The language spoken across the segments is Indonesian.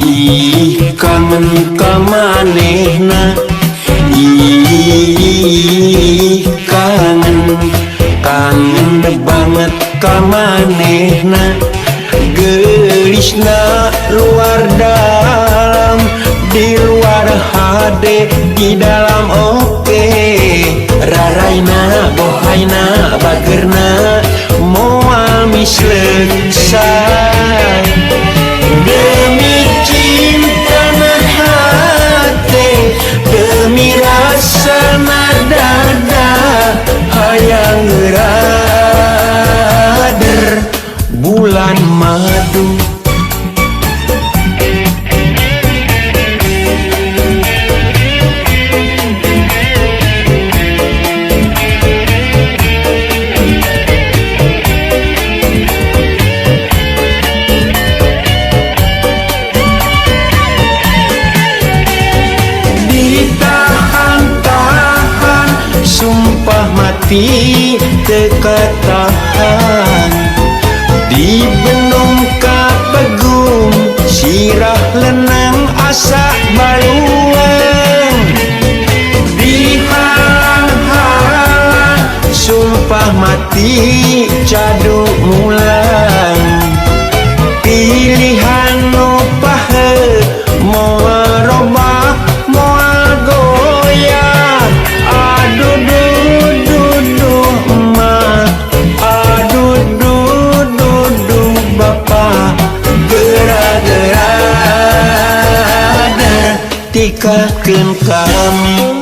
ih kangen ka manehna, ih kangen banget ka manehna. Gelisna luar dalam, di luar HD, di dalam oke. Raraina bohaina bagerna moal selesai. Demi cinta na hati, demi rasa na dada, hayang rader bulan madu. Ditahan-tahan, sumpah mati teka tahan. Dibenung kapegum, sirah lenang asa baluang. Dihalang-halang, sumpah mati cadu mulang. Pilihan nu pahe, moal robah moal goyah. Aduh duh duh duh emak, aduh duh duh duh bapak. Gera-gera tikakeun kami.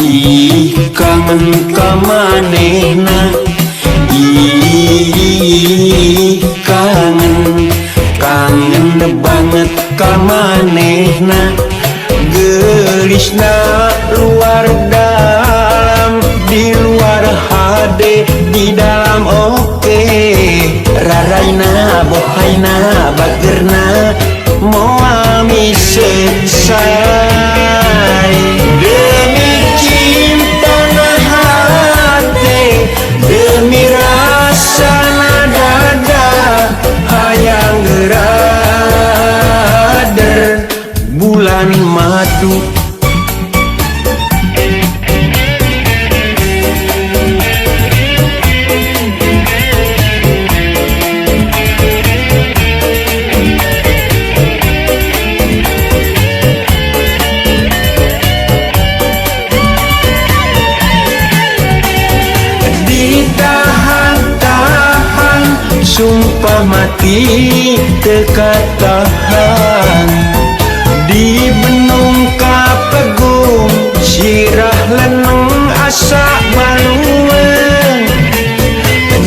Ih kangen ka manehna, ih kangen banget ka manehna. Gelisna luar dalam, di luar HD, di dalam oke. Raraina bohaina bagerna moal selesai. Demi cinta na hati, demi rasa na dada, hayang rader bulan madu. Ditahan-tahan, sumpah mati teka tahan. Dibenung kapegum, sirah leneng asa baluang.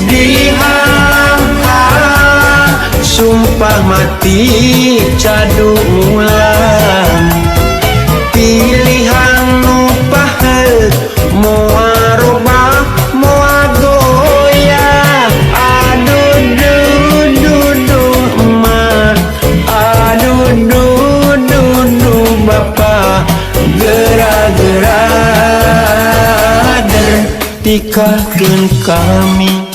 Dihalang-halang, sumpah mati cadu mulang. Pilihan nu pahe, moal robah moal goyah. Aduh duh duh duh emak, aduh duh duh duh bapak. Gera-gera tikakeun kami.